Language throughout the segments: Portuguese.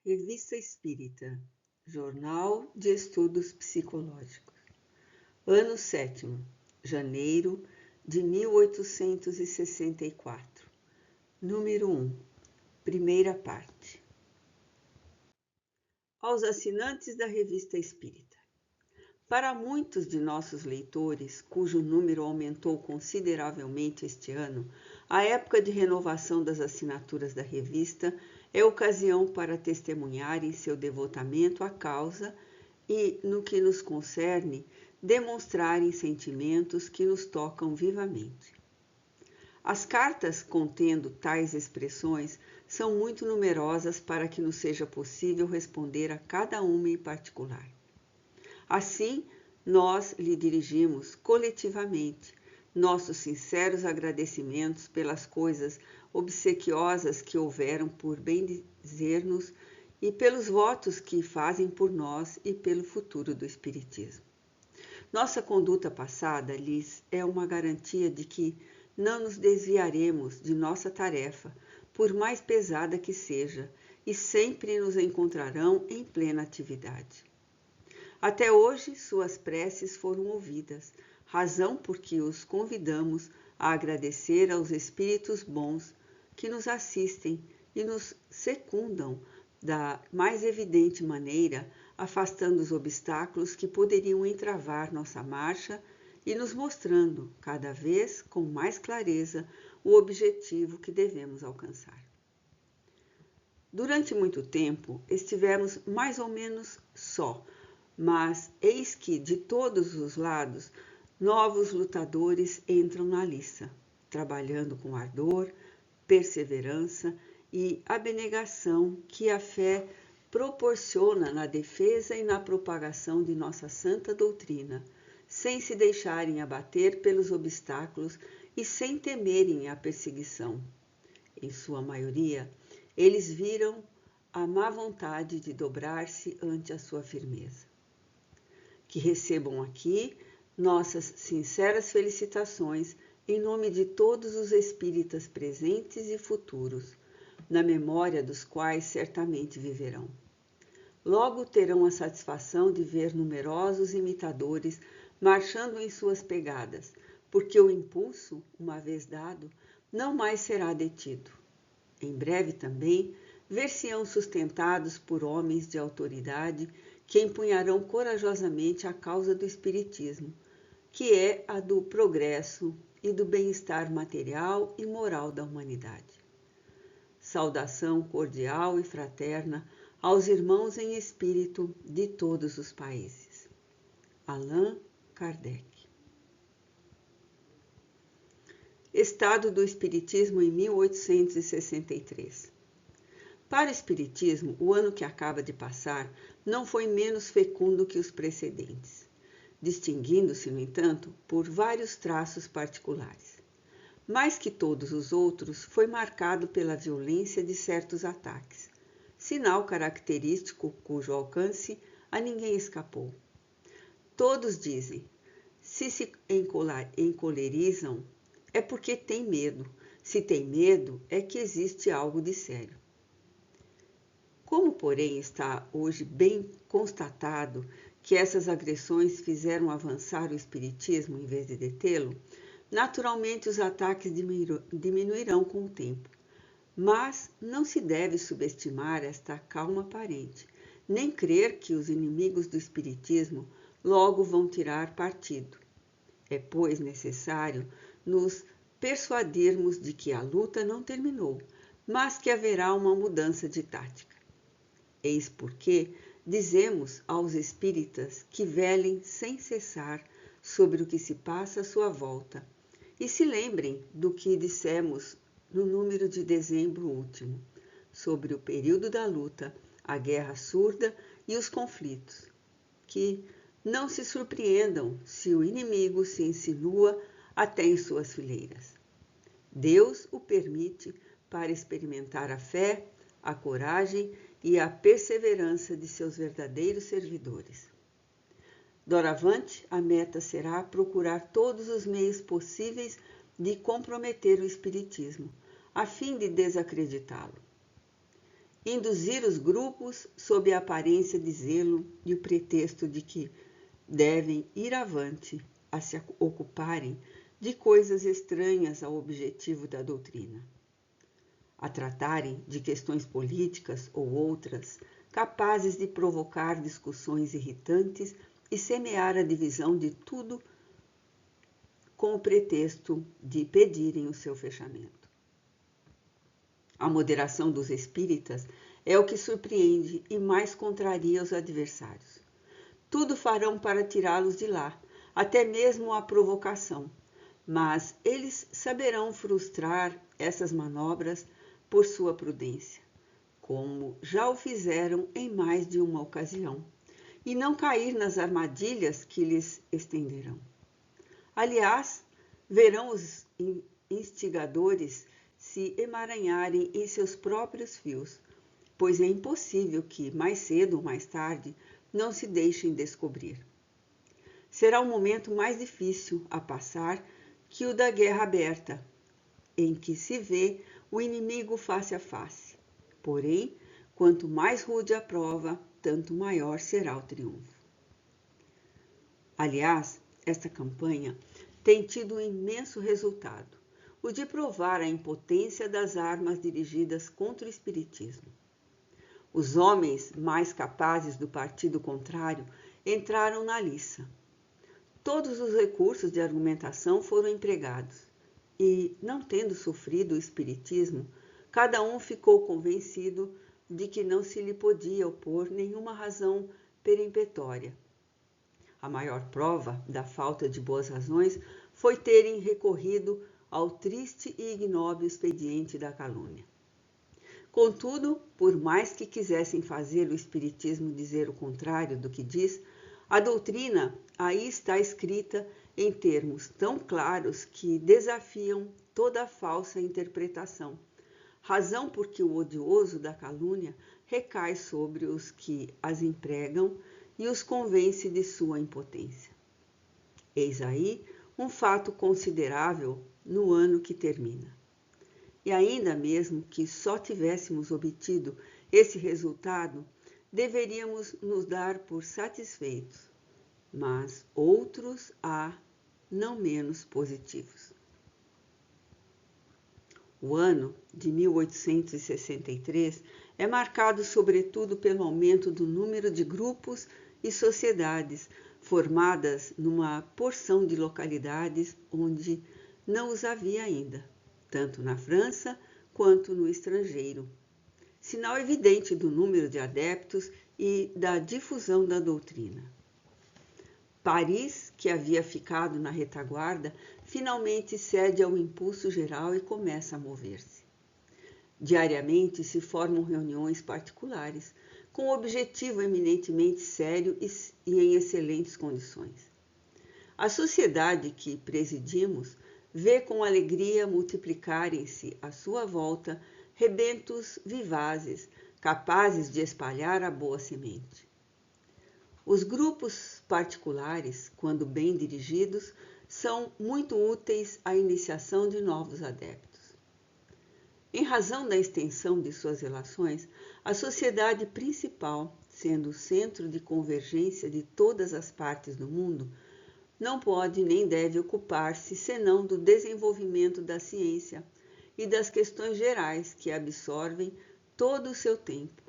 Revista Espírita, Jornal de Estudos Psicológicos, Ano 7º, janeiro de 1864, número 1, primeira parte. Aos assinantes da Revista Espírita. Para muitos de nossos leitores, cujo número aumentou consideravelmente este ano, a época de renovação das assinaturas da revista é ocasião para testemunharem seu devotamento à causa e, no que nos concerne, demonstrarem sentimentos que nos tocam vivamente. As cartas contendo tais expressões são muito numerosas para que nos seja possível responder a cada uma em particular. Assim, nós lhe dirigimos coletivamente nossos sinceros agradecimentos pelas coisas obsequiosas que houveram por bendizer-nos e pelos votos que fazem por nós e pelo futuro do Espiritismo. Nossa conduta passada lhes é uma garantia de que não nos desviaremos de nossa tarefa, por mais pesada que seja, e sempre nos encontrarão em plena atividade. Até hoje, suas preces foram ouvidas, razão por que os convidamos a agradecer aos espíritos bons que nos assistem e nos secundam da mais evidente maneira, afastando os obstáculos que poderiam entravar nossa marcha e nos mostrando, cada vez com mais clareza, o objetivo que devemos alcançar. Durante muito tempo, estivemos mais ou menos só, mas eis que, de todos os lados, novos lutadores entram na liça, trabalhando com ardor, perseverança e abnegação que a fé proporciona na defesa e na propagação de nossa santa doutrina, sem se deixarem abater pelos obstáculos e sem temerem a perseguição. Em sua maioria, eles viram a má vontade de dobrar-se ante a sua firmeza. Que recebam aqui nossas sinceras felicitações em nome de todos os espíritas presentes e futuros, na memória dos quais certamente viverão. Logo terão a satisfação de ver numerosos imitadores marchando em suas pegadas, porque o impulso, uma vez dado, não mais será detido. Em breve também, ver-se-ão sustentados por homens de autoridade que empunharão corajosamente a causa do Espiritismo, que é a do progresso e do bem-estar material e moral da humanidade. Saudação cordial e fraterna aos irmãos em espírito de todos os países. Allan Kardec. Estado do Espiritismo em 1863. Para o Espiritismo, o ano que acaba de passar não foi menos fecundo que os precedentes, distinguindo-se, no entanto, por vários traços particulares. Mais que todos os outros, foi marcado pela violência de certos ataques, sinal característico cujo alcance a ninguém escapou. Todos dizem, se encolerizam, é porque têm medo. Se tem medo, é que existe algo de sério. Como, porém, está hoje bem constatado que essas agressões fizeram avançar o Espiritismo em vez de detê-lo, naturalmente os ataques diminuirão com o tempo. Mas não se deve subestimar esta calma aparente, nem crer que os inimigos do Espiritismo logo vão tirar partido. É, pois, necessário nos persuadirmos de que a luta não terminou, mas que haverá uma mudança de tática. Eis porque dizemos aos espíritas que velem sem cessar sobre o que se passa à sua volta e se lembrem do que dissemos no número de dezembro último, sobre o período da luta, a guerra surda e os conflitos, que não se surpreendam se o inimigo se insinua até em suas fileiras. Deus o permite para experimentar a fé, a coragem e a perseverança de seus verdadeiros servidores. Doravante, a meta será procurar todos os meios possíveis de comprometer o Espiritismo, a fim de desacreditá-lo. induzir os grupos sob a aparência de zelo e o pretexto de que devem ir avante a se ocuparem de coisas estranhas ao objetivo da doutrina, a tratarem de questões políticas ou outras capazes de provocar discussões irritantes e semear a divisão de tudo com o pretexto de pedirem o seu fechamento. A moderação dos espíritas é o que surpreende e mais contraria os adversários. Tudo farão para tirá-los de lá, até mesmo a provocação, mas eles saberão frustrar essas manobras por sua prudência, como já o fizeram em mais de uma ocasião, e não cair nas armadilhas que lhes estenderão. Aliás, verão os instigadores se emaranharem em seus próprios fios, pois é impossível que, mais cedo ou mais tarde, não se deixem descobrir. Será o momento mais difícil a passar que o da guerra aberta, em que se vê o inimigo face a face. Porém, quanto mais rude a prova, tanto maior será o triunfo. Aliás, esta campanha tem tido um imenso resultado, o de provar a impotência das armas dirigidas contra o espiritismo. Os homens mais capazes do partido contrário entraram na liça. Todos os recursos de argumentação foram empregados e, não tendo sofrido o espiritismo, cada um ficou convencido de que não se lhe podia opor nenhuma razão peremptória. A maior prova da falta de boas razões foi terem recorrido ao triste e ignóbil expediente da calúnia. Contudo, por mais que quisessem fazer o espiritismo dizer o contrário do que diz, a doutrina aí está escrita em termos tão claros que desafiam toda a falsa interpretação, razão porque o odioso da calúnia recai sobre os que as empregam e os convence de sua impotência. Eis aí um fato considerável no ano que termina. E ainda mesmo que só tivéssemos obtido esse resultado, deveríamos nos dar por satisfeitos, mas outros há não menos positivos. O ano de 1863 é marcado sobretudo pelo aumento do número de grupos e sociedades formadas numa porção de localidades onde não os havia ainda, tanto na França quanto no estrangeiro, sinal evidente do número de adeptos e da difusão da doutrina. Paris, que havia ficado na retaguarda, finalmente cede ao impulso geral e começa a mover-se. Diariamente se formam reuniões particulares, com objetivo eminentemente sério e em excelentes condições. A sociedade que presidimos vê com alegria multiplicarem-se à sua volta rebentos vivazes, capazes de espalhar a boa semente. Os grupos particulares, quando bem dirigidos, são muito úteis à iniciação de novos adeptos. Em razão da extensão de suas relações, a sociedade principal, sendo o centro de convergência de todas as partes do mundo, não pode nem deve ocupar-se senão do desenvolvimento da ciência e das questões gerais que absorvem todo o seu tempo.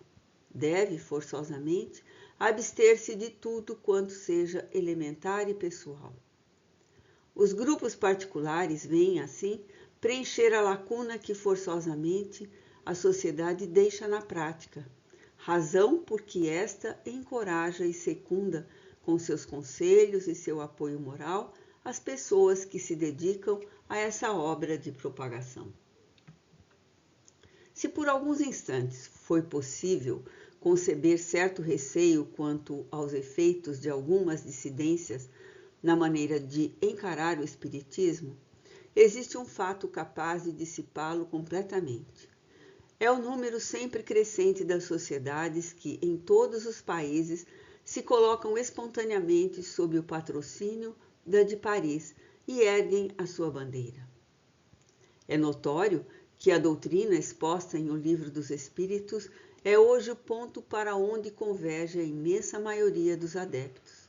Deve, forçosamente, abster-se de tudo quanto seja elementar e pessoal. Os grupos particulares vêm, assim, preencher a lacuna que forçosamente a sociedade deixa na prática, razão porque esta encoraja e secunda com seus conselhos e seu apoio moral as pessoas que se dedicam a essa obra de propagação. Se por alguns instantes foi possível conceber certo receio quanto aos efeitos de algumas dissidências na maneira de encarar o espiritismo, existe um fato capaz de dissipá-lo completamente. É o número sempre crescente das sociedades que, em todos os países, se colocam espontaneamente sob o patrocínio da de Paris e erguem a sua bandeira. É notório que a doutrina exposta em O Livro dos Espíritos é hoje o ponto para onde converge a imensa maioria dos adeptos.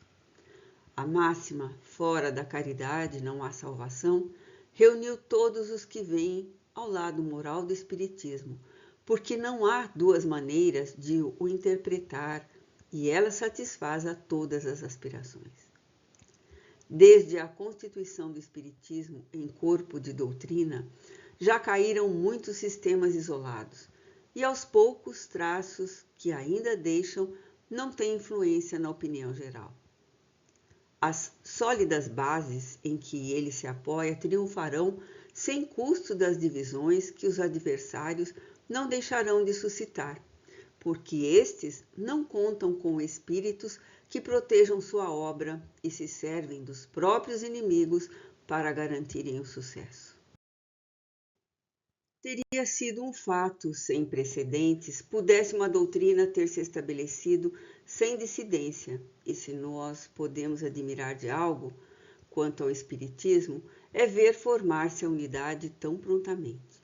A máxima, fora da caridade não há salvação, reuniu todos os que vêm ao lado moral do Espiritismo, porque não há duas maneiras de o interpretar e ela satisfaz a todas as aspirações. Desde a constituição do Espiritismo em corpo de doutrina, já caíram muitos sistemas isolados, e aos poucos traços que ainda deixam não têm influência na opinião geral. As sólidas bases em que ele se apoia triunfarão sem custo das divisões que os adversários não deixarão de suscitar, porque estes não contam com espíritos que protejam sua obra e se servem dos próprios inimigos para garantirem o sucesso. Teria sido um fato sem precedentes pudesse uma doutrina ter se estabelecido sem dissidência, e se nós podemos admirar de algo quanto ao Espiritismo, é ver formar-se a unidade tão prontamente.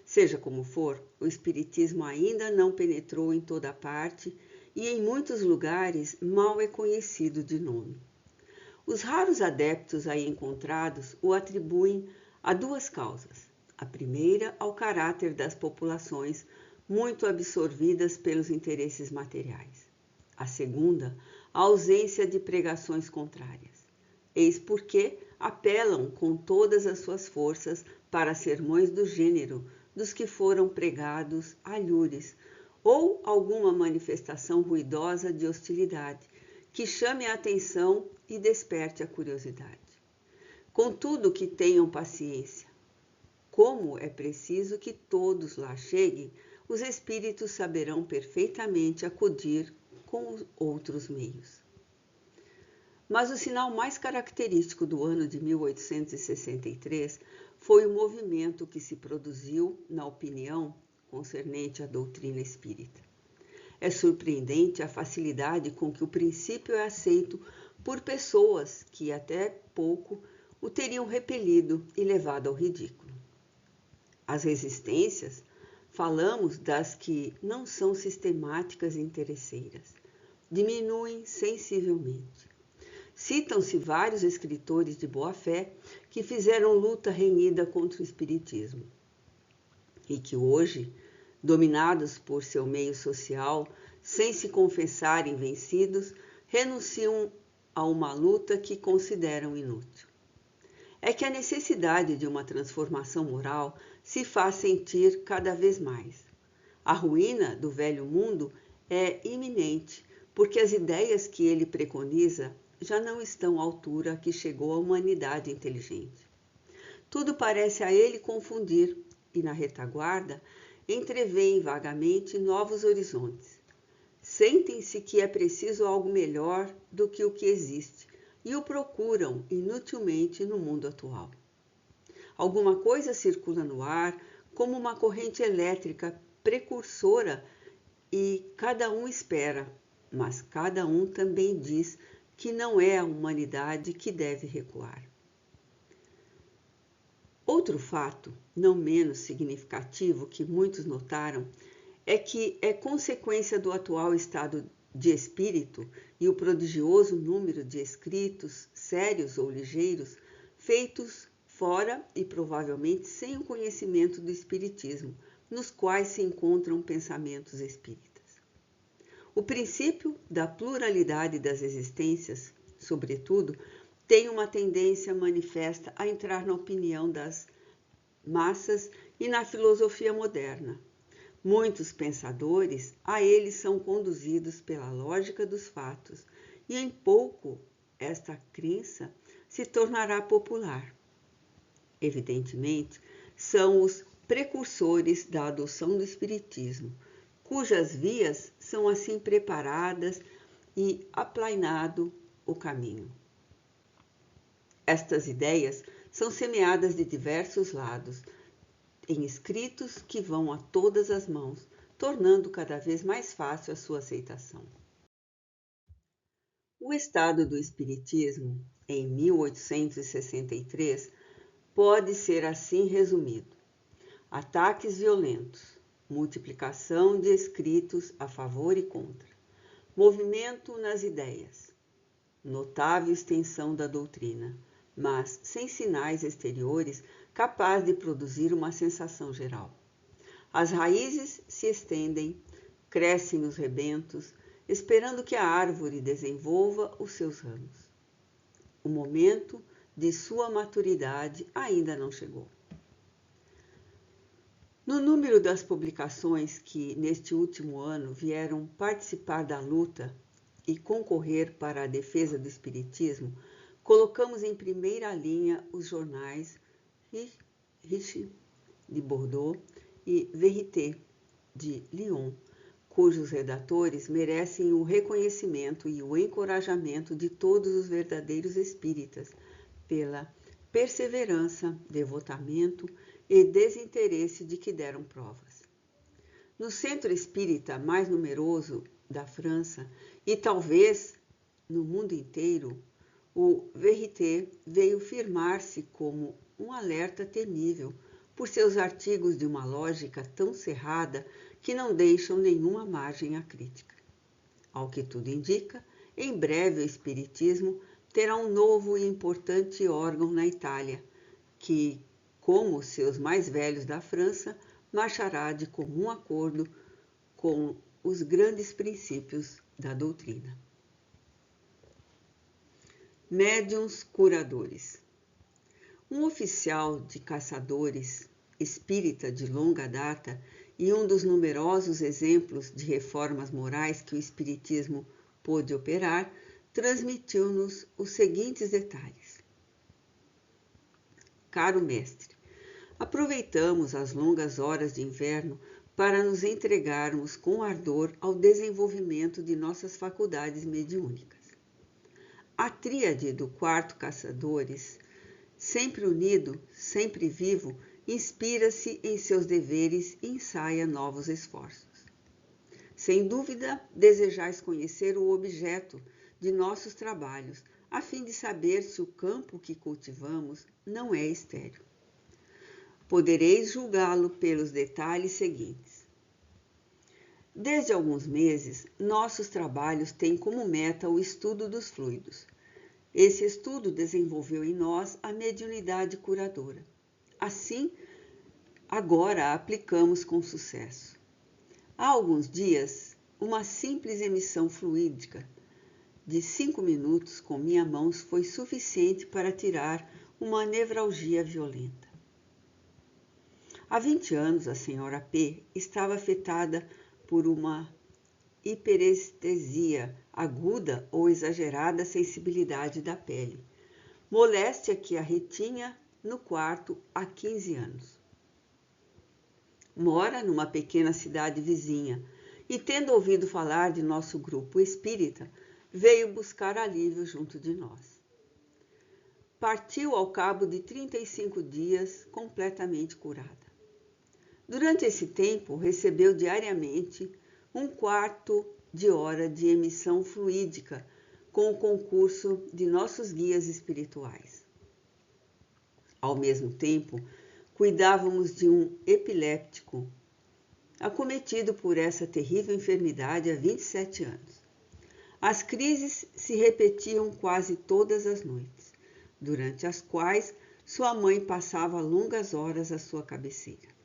Seja como for, o Espiritismo ainda não penetrou em toda parte e em muitos lugares mal é conhecido de nome. Os raros adeptos aí encontrados o atribuem a duas causas. A primeira, ao caráter das populações muito absorvidas pelos interesses materiais. A segunda, a ausência de pregações contrárias. Eis porque apelam com todas as suas forças para sermões do gênero dos que foram pregados alhures, ou alguma manifestação ruidosa de hostilidade, que chame a atenção e desperte a curiosidade. Contudo, que tenham paciência. Como é preciso que todos lá cheguem, os espíritos saberão perfeitamente acudir com outros meios. Mas o sinal mais característico do ano de 1863 foi o movimento que se produziu na opinião concernente à doutrina espírita. É surpreendente a facilidade com que o princípio é aceito por pessoas que até pouco o teriam repelido e levado ao ridículo. As resistências, falamos das que não são sistemáticas e interesseiras, diminuem sensivelmente. Citam-se vários escritores de boa-fé que fizeram luta renhida contra o Espiritismo e que hoje, dominados por seu meio social, sem se confessarem vencidos, renunciam a uma luta que consideram inútil. É que a necessidade de uma transformação moral se faz sentir cada vez mais. A ruína do velho mundo é iminente, porque as ideias que ele preconiza já não estão à altura que chegou a humanidade inteligente. Tudo parece a ele confundir, e na retaguarda entrevêem vagamente novos horizontes. Sentem-se que é preciso algo melhor do que o que existe, e o procuram inutilmente no mundo atual. Alguma coisa circula no ar como uma corrente elétrica precursora e cada um espera, mas cada um também diz que não é a humanidade que deve recuar. Outro fato, não menos significativo que muitos notaram, é que é consequência do atual estado de espírito e o prodigioso número de escritos, sérios ou ligeiros, feitos fora e provavelmente sem o conhecimento do espiritismo, nos quais se encontram pensamentos espíritas. O princípio da pluralidade das existências, sobretudo, tem uma tendência manifesta a entrar na opinião das massas e na filosofia moderna. Muitos pensadores a ele são conduzidos pela lógica dos fatos, e em pouco esta crença se tornará popular. Evidentemente, são os precursores da adoção do espiritismo, cujas vias são assim preparadas e aplainado o caminho. Estas ideias são semeadas de diversos lados, em escritos que vão a todas as mãos, tornando cada vez mais fácil a sua aceitação. O estado do espiritismo, em 1863, pode ser assim resumido: ataques violentos, multiplicação de escritos a favor e contra, movimento nas ideias, notável extensão da doutrina, mas sem sinais exteriores capaz de produzir uma sensação geral. As raízes se estendem, crescem os rebentos, esperando que a árvore desenvolva os seus ramos. O momento de sua maturidade ainda não chegou. No número das publicações que, neste último ano, vieram participar da luta e concorrer para a defesa do Espiritismo, colocamos em primeira linha os jornais Riche de Bordeaux e Vérité de Lyon, cujos redatores merecem o reconhecimento e o encorajamento de todos os verdadeiros espíritas pela perseverança, devotamento e desinteresse de que deram provas. No centro espírita mais numeroso da França e talvez no mundo inteiro, o Vérité veio firmar-se como um alerta temível por seus artigos de uma lógica tão cerrada que não deixam nenhuma margem à crítica. Ao que tudo indica, em breve o Espiritismo terá um novo e importante órgão na Itália, que, como os seus mais velhos da França, marchará de comum acordo com os grandes princípios da doutrina. Médiuns curadores. Um oficial de caçadores espírita de longa data e um dos numerosos exemplos de reformas morais que o Espiritismo pôde operar, transmitiu-nos os seguintes detalhes. Caro mestre, aproveitamos as longas horas de inverno para nos entregarmos com ardor ao desenvolvimento de nossas faculdades mediúnicas. A tríade do quarto Caçadores, sempre unido, sempre vivo, inspira-se em seus deveres e ensaia novos esforços. Sem dúvida, desejais conhecer o objeto de nossos trabalhos, a fim de saber se o campo que cultivamos não é estéril. Podereis julgá-lo pelos detalhes seguintes. Desde alguns meses, nossos trabalhos têm como meta o estudo dos fluidos. Esse estudo desenvolveu em nós a mediunidade curadora. Assim, agora a aplicamos com sucesso. Há alguns dias, uma simples emissão fluídica de 5 minutos com minha mão foi suficiente para tirar uma nevralgia violenta. Há 20 anos, a senhora P. estava afetada por uma hiperestesia aguda ou exagerada sensibilidade da pele, moléstia que a retinha no quarto há 15 anos. Mora numa pequena cidade vizinha e, tendo ouvido falar de nosso grupo espírita, veio buscar alívio junto de nós. Partiu ao cabo de 35 dias completamente curada. Durante esse tempo, recebeu diariamente 1/4 de hora de emissão fluídica com o concurso de nossos guias espirituais. Ao mesmo tempo, cuidávamos de um epiléptico acometido por essa terrível enfermidade há 27 anos. As crises se repetiam quase todas as noites, durante as quais sua mãe passava longas horas à sua cabeceira.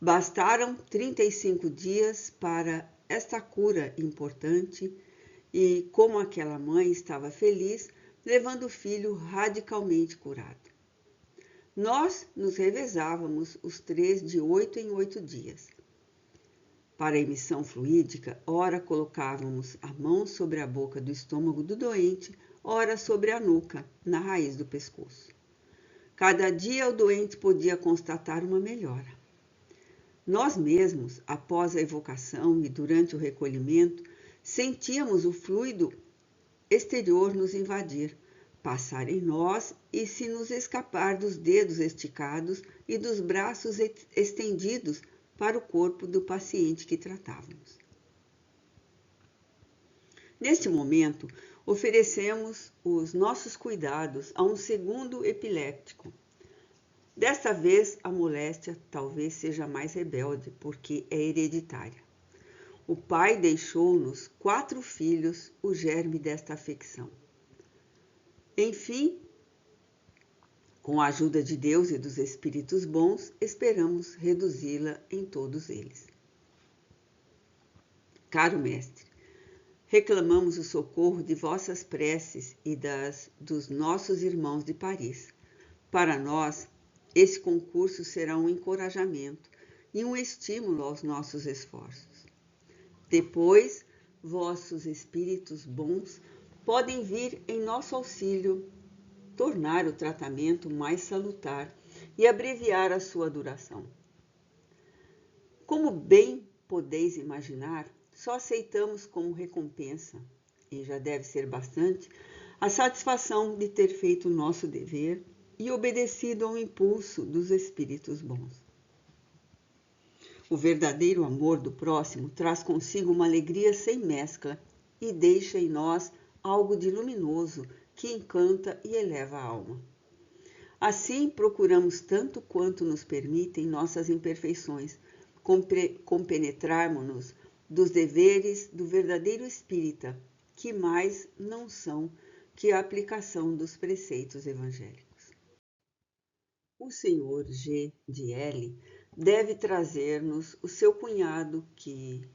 Bastaram 35 dias para esta cura importante e, como aquela mãe estava feliz, levando o filho radicalmente curado. Nós nos revezávamos os 3 de 8 em 8 dias. Para a emissão fluídica, ora colocávamos a mão sobre a boca do estômago do doente, ora sobre a nuca, na raiz do pescoço. Cada dia o doente podia constatar uma melhora. Nós mesmos, após a evocação e durante o recolhimento, sentíamos o fluido exterior nos invadir, passar em nós e se nos escapar dos dedos esticados e dos braços estendidos para o corpo do paciente que tratávamos. Neste momento, oferecemos os nossos cuidados a um segundo epiléptico, Desta vez, a moléstia talvez seja mais rebelde, porque é hereditária. O pai deixou-nos 4 filhos, o germe desta afecção. Enfim, com a ajuda de Deus e dos espíritos bons, esperamos reduzi-la em todos eles. Caro mestre, reclamamos o socorro de vossas preces e dos nossos irmãos de Paris. Para nós, esse concurso será um encorajamento e um estímulo aos nossos esforços. Depois, vossos espíritos bons podem vir em nosso auxílio, tornar o tratamento mais salutar e abreviar a sua duração. Como bem podeis imaginar, só aceitamos como recompensa, e já deve ser bastante, a satisfação de ter feito o nosso dever e obedecido ao impulso dos espíritos bons. O verdadeiro amor do próximo traz consigo uma alegria sem mescla e deixa em nós algo de luminoso que encanta e eleva a alma. Assim, procuramos tanto quanto nos permitem nossas imperfeições, compenetrarmos-nos dos deveres do verdadeiro espírita, que mais não são que a aplicação dos preceitos evangélicos. O senhor G. de L. deve trazer-nos o seu cunhado que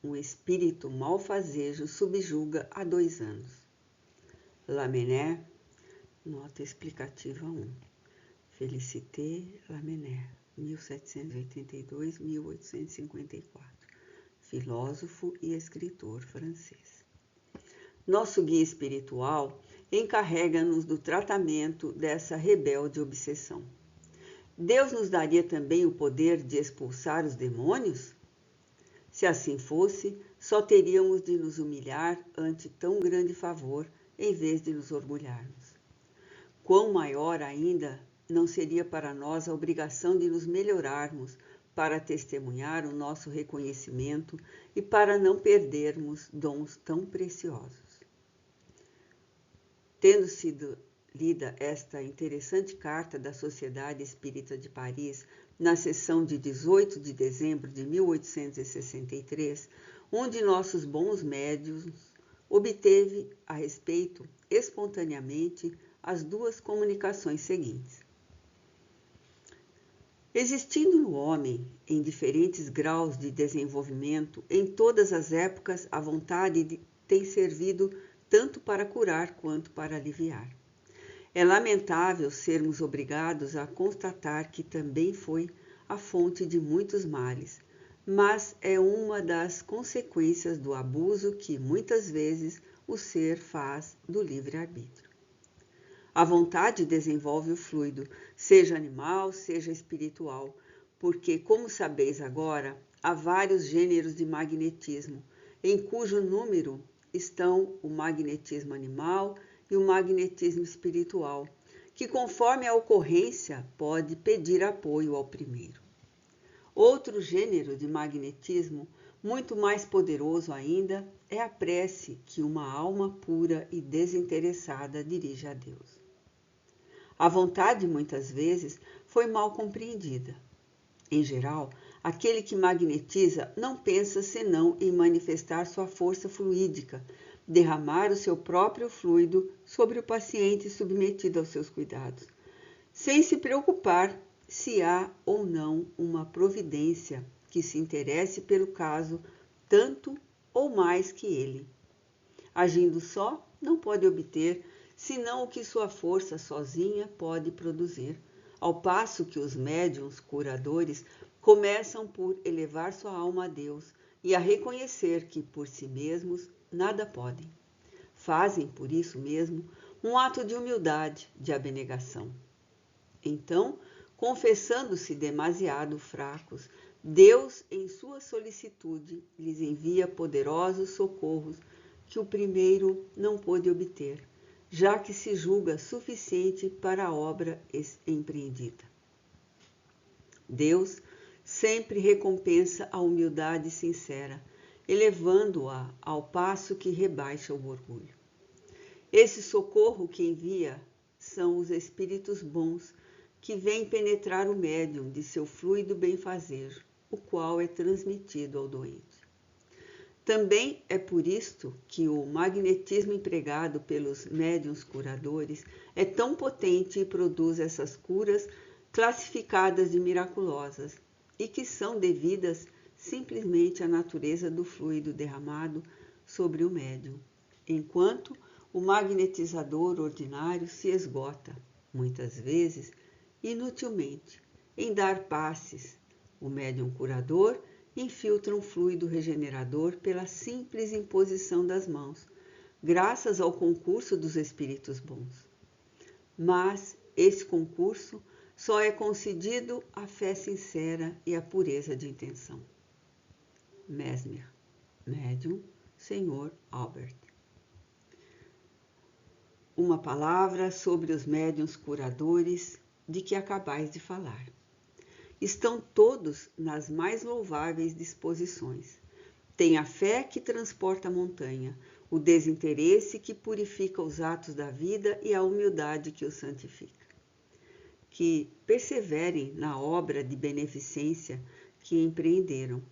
um espírito malfazejo subjuga há 2 anos. Lamennais, nota explicativa 1. Félicité Lamennais, 1782-1854, filósofo e escritor francês. Nosso guia espiritual encarrega-nos do tratamento dessa rebelde obsessão. Deus nos daria também o poder de expulsar os demônios? Se assim fosse, só teríamos de nos humilhar ante tão grande favor, em vez de nos orgulharmos. Quão maior ainda não seria para nós a obrigação de nos melhorarmos para testemunhar o nosso reconhecimento e para não perdermos dons tão preciosos. Tendo sido lida esta interessante carta da Sociedade Espírita de Paris na sessão de 18 de dezembro de 1863, um de nossos bons médiuns obteve a respeito espontaneamente as 2 comunicações seguintes. Existindo no homem, em diferentes graus de desenvolvimento, em todas as épocas, a vontade tem servido tanto para curar quanto para aliviar. É lamentável sermos obrigados a constatar que também foi a fonte de muitos males, mas é uma das consequências do abuso que muitas vezes o ser faz do livre-arbítrio. A vontade desenvolve o fluido, seja animal, seja espiritual, porque, como sabeis agora, há vários gêneros de magnetismo, em cujo número estão o magnetismo animal e o magnetismo espiritual, que, conforme a ocorrência, pode pedir apoio ao primeiro. Outro gênero de magnetismo, muito mais poderoso ainda, é a prece que uma alma pura e desinteressada dirige a Deus. A vontade, muitas vezes, foi mal compreendida. Em geral, aquele que magnetiza não pensa senão em manifestar sua força fluídica, derramar o seu próprio fluido sobre o paciente submetido aos seus cuidados, sem se preocupar se há ou não uma providência que se interesse pelo caso tanto ou mais que ele. Agindo só, não pode obter senão o que sua força sozinha pode produzir, ao passo que os médiuns curadores começam por elevar sua alma a Deus e a reconhecer que por si mesmos nada podem. Fazem, por isso mesmo, um ato de humildade, de abnegação. Então, confessando-se demasiado fracos, Deus, em sua solicitude, lhes envia poderosos socorros que o primeiro não pôde obter, já que se julga suficiente para a obra empreendida. Deus sempre recompensa a humildade sincera, elevando-a ao passo que rebaixa o orgulho. Esse socorro que envia são os espíritos bons, que vem penetrar o médium de seu fluido benfazer, o qual é transmitido ao doente. Também é por isto que o magnetismo empregado pelos médiuns curadores é tão potente e produz essas curas classificadas de miraculosas e que são devidas simplesmente à natureza do fluido derramado sobre o médium, enquanto o magnetizador ordinário se esgota, muitas vezes, inutilmente, em dar passes. O médium curador infiltra um fluido regenerador pela simples imposição das mãos, graças ao concurso dos espíritos bons. Mas esse concurso só é concedido à fé sincera e à pureza de intenção. Mesmer, médium, Sr. Albert. Uma palavra sobre os médiuns curadores de que acabais de falar. Estão todos nas mais louváveis disposições. Têm a fé que transporta a montanha, o desinteresse que purifica os atos da vida e a humildade que os santifica. Que perseverem na obra de beneficência que empreenderam.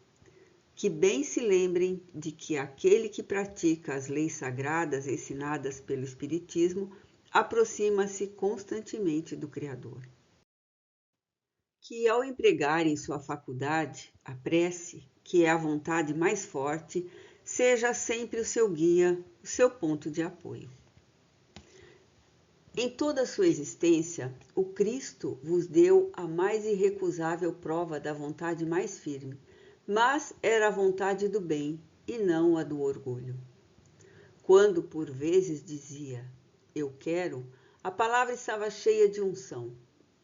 Que bem se lembrem de que aquele que pratica as leis sagradas ensinadas pelo Espiritismo aproxima-se constantemente do Criador. Que ao empregarem sua faculdade, a prece, que é a vontade mais forte, seja sempre o seu guia, o seu ponto de apoio. Em toda a sua existência, o Cristo vos deu a mais irrecusável prova da vontade mais firme, mas era a vontade do bem e não a do orgulho. Quando por vezes dizia, eu quero, a palavra estava cheia de unção.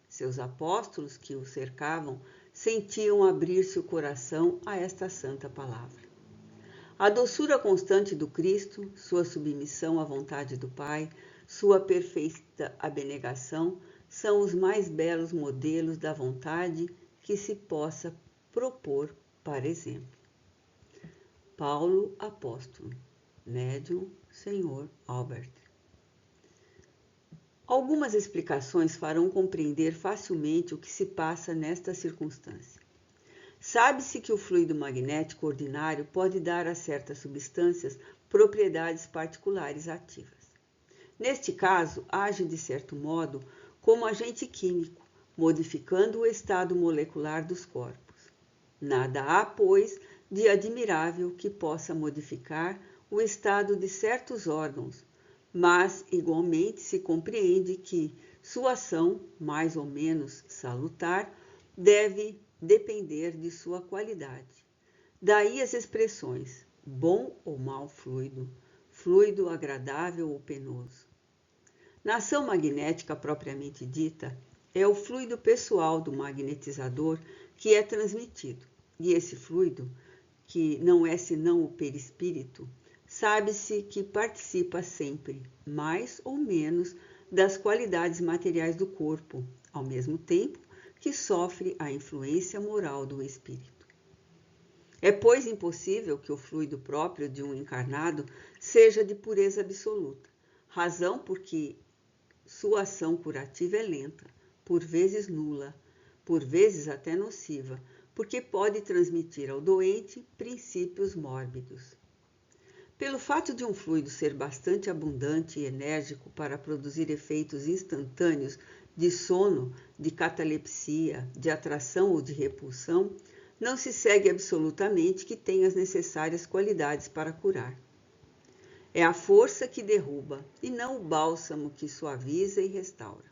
Seus apóstolos que o cercavam sentiam abrir-se o coração a esta santa palavra. A doçura constante do Cristo, sua submissão à vontade do Pai, sua perfeita abnegação são os mais belos modelos da vontade que se possa propor para exemplo. Paulo Apóstolo, médium, Sr. Albert. Algumas explicações farão compreender facilmente o que se passa nesta circunstância. Sabe-se que o fluido magnético ordinário pode dar a certas substâncias propriedades particulares ativas. Neste caso, age de certo modo como agente químico, modificando o estado molecular dos corpos. Nada há, pois, de admirável que possa modificar o estado de certos órgãos, mas igualmente se compreende que sua ação, mais ou menos salutar, deve depender de sua qualidade. Daí as expressões bom ou mau fluido, fluido agradável ou penoso. Na ação magnética propriamente dita, é o fluido pessoal do magnetizador que é transmitido, e esse fluido, que não é senão o perispírito, sabe-se que participa sempre, mais ou menos, das qualidades materiais do corpo, ao mesmo tempo que sofre a influência moral do espírito. É, pois, impossível que o fluido próprio de um encarnado seja de pureza absoluta, razão porque sua ação curativa é lenta, por vezes nula, por vezes até nociva, porque pode transmitir ao doente princípios mórbidos. Pelo fato de um fluido ser bastante abundante e enérgico para produzir efeitos instantâneos de sono, de catalepsia, de atração ou de repulsão, não se segue absolutamente que tenha as necessárias qualidades para curar. É a força que derruba e não o bálsamo que suaviza e restaura.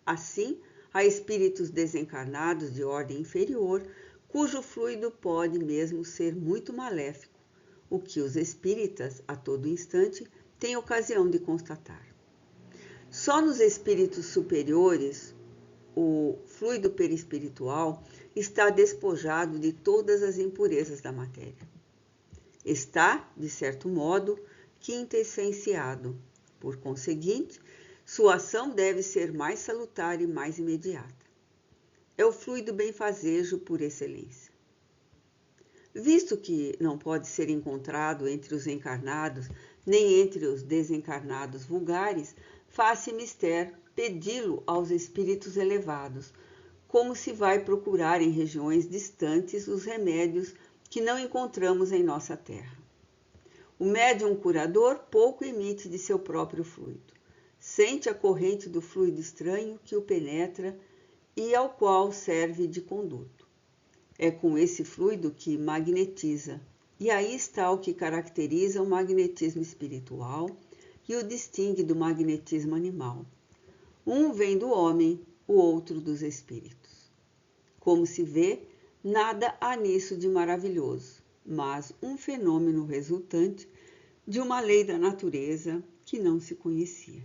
Assim, há espíritos desencarnados de ordem inferior, cujo fluido pode mesmo ser muito maléfico, o que os espíritas, a todo instante, têm ocasião de constatar. Só nos espíritos superiores, o fluido perispiritual está despojado de todas as impurezas da matéria. Está, de certo modo, quintessenciado. Por conseguinte, sua ação deve ser mais salutar e mais imediata. É o fluido benfazejo por excelência. Visto que não pode ser encontrado entre os encarnados nem entre os desencarnados vulgares, faz-se mister pedi-lo aos espíritos elevados, como se vai procurar em regiões distantes os remédios que não encontramos em nossa terra. O médium curador pouco emite de seu próprio fluido. Sente a corrente do fluido estranho que o penetra e ao qual serve de conduto. É com esse fluido que magnetiza, e aí está o que caracteriza o magnetismo espiritual e o distingue do magnetismo animal. Um vem do homem, o outro dos espíritos. Como se vê, nada há nisso de maravilhoso, mas um fenômeno resultante de uma lei da natureza que não se conhecia.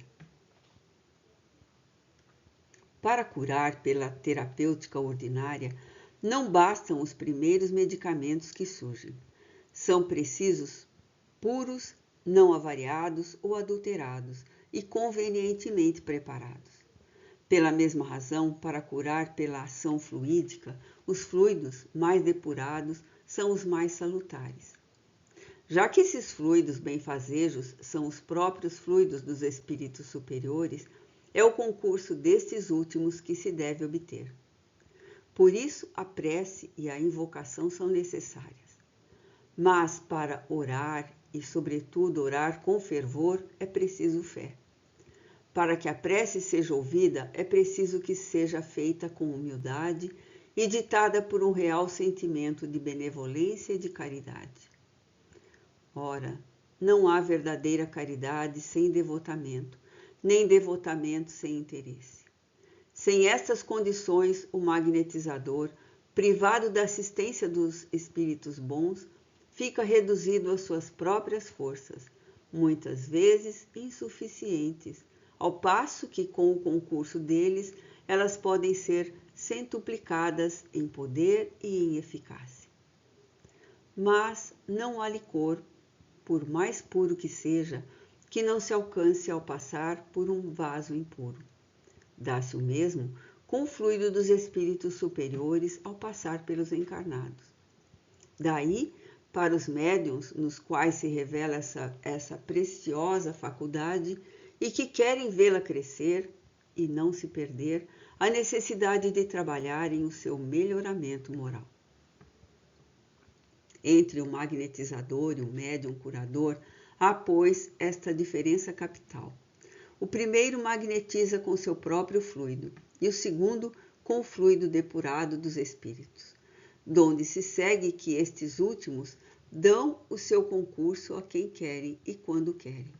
Para curar pela terapêutica ordinária, não bastam os primeiros medicamentos que surgem. São precisos puros, não avariados ou adulterados e convenientemente preparados. Pela mesma razão, para curar pela ação fluídica, os fluidos mais depurados são os mais salutares. Já que esses fluidos benfazejos são os próprios fluidos dos espíritos superiores, é o concurso destes últimos que se deve obter. Por isso, a prece e a invocação são necessárias. Mas para orar, e sobretudo orar com fervor, é preciso fé. Para que a prece seja ouvida, é preciso que seja feita com humildade e ditada por um real sentimento de benevolência e de caridade. Ora, não há verdadeira caridade sem devotamento, nem devotamento sem interesse. Sem estas condições, o magnetizador, privado da assistência dos espíritos bons, fica reduzido às suas próprias forças, muitas vezes insuficientes, ao passo que, com o concurso deles, elas podem ser centuplicadas em poder e em eficácia. Mas não há licor, por mais puro que seja, que não se alcance ao passar por um vaso impuro. Dá-se o mesmo com o fluido dos espíritos superiores ao passar pelos encarnados. Daí, para os médiuns, nos quais se revela essa preciosa faculdade e que querem vê-la crescer e não se perder, a necessidade de trabalharem o seu melhoramento moral. Entre o magnetizador e o médium curador, há, pois, esta diferença capital. O primeiro magnetiza com seu próprio fluido e o segundo com o fluido depurado dos espíritos, donde se segue que estes últimos dão o seu concurso a quem querem e quando querem,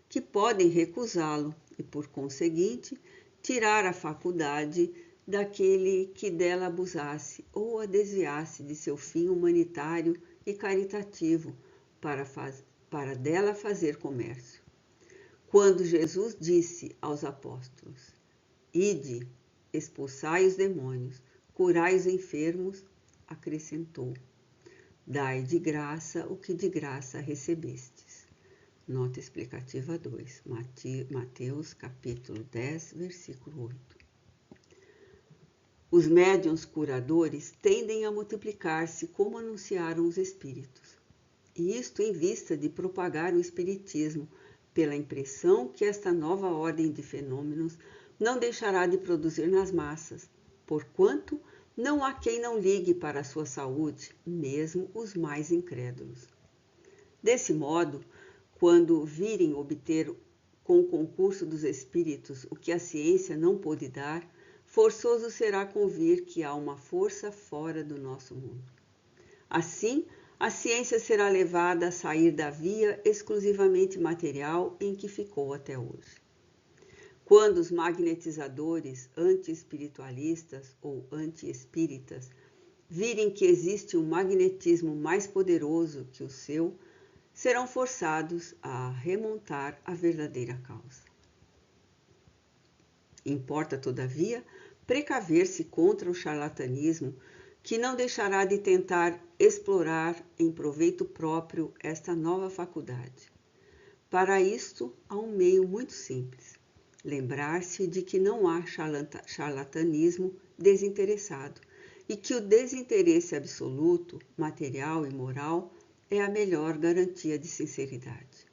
que podem recusá-lo e, por conseguinte, tirar a faculdade daquele que dela abusasse ou a desviasse de seu fim humanitário e caritativo para dela fazer comércio. Quando Jesus disse aos apóstolos: "Ide, expulsai os demônios, curai os enfermos", acrescentou: "Dai de graça o que de graça recebestes." Nota explicativa 2, Mateus capítulo 10, versículo 8. Os médiuns curadores tendem a multiplicar-se como anunciaram os espíritos, e isto em vista de propagar o espiritismo, pela impressão que esta nova ordem de fenômenos não deixará de produzir nas massas, porquanto não há quem não ligue para a sua saúde, mesmo os mais incrédulos. Desse modo, quando virem obter com o concurso dos espíritos o que a ciência não pôde dar, forçoso será convir que há uma força fora do nosso mundo. Assim, a ciência será levada a sair da via exclusivamente material em que ficou até hoje. Quando os magnetizadores anti-espiritualistas ou anti-espíritas virem que existe um magnetismo mais poderoso que o seu, serão forçados a remontar a verdadeira causa. Importa, todavia, precaver-se contra o charlatanismo, que não deixará de tentar explorar em proveito próprio esta nova faculdade. Para isto, há um meio muito simples: lembrar-se de que não há charlatanismo desinteressado e que o desinteresse absoluto, material e moral, é a melhor garantia de sinceridade.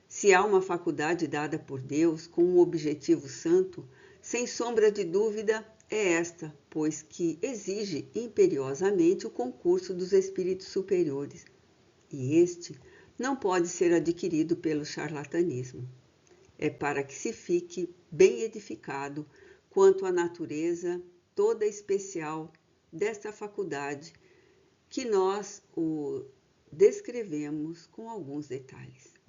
Se há uma faculdade dada por Deus com um objetivo santo, sem sombra de dúvida é esta, pois que exige imperiosamente o concurso dos espíritos superiores, e este não pode ser adquirido pelo charlatanismo. É para que se fique bem edificado quanto à natureza toda especial desta faculdade, que nós o descrevemos com alguns detalhes.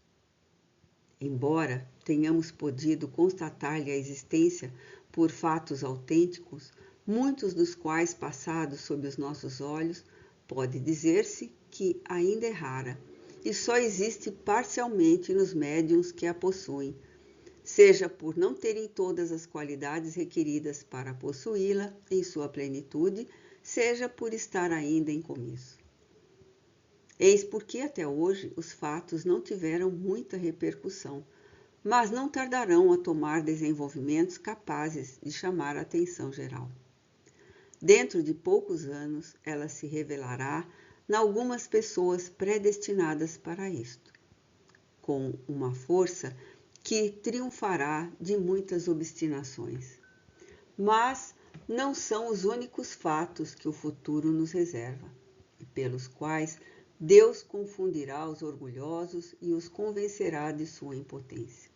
Embora tenhamos podido constatar-lhe a existência por fatos autênticos, muitos dos quais passados sob os nossos olhos, pode dizer-se que ainda é rara e só existe parcialmente nos médiuns que a possuem, seja por não terem todas as qualidades requeridas para possuí-la em sua plenitude, seja por estar ainda em começo. Eis porque até hoje os fatos não tiveram muita repercussão, mas não tardarão a tomar desenvolvimentos capazes de chamar a atenção geral. Dentro de poucos anos, ela se revelará em algumas pessoas predestinadas para isto, com uma força que triunfará de muitas obstinações. Mas não são os únicos fatos que o futuro nos reserva, e pelos quais Deus confundirá os orgulhosos e os convencerá de sua impotência.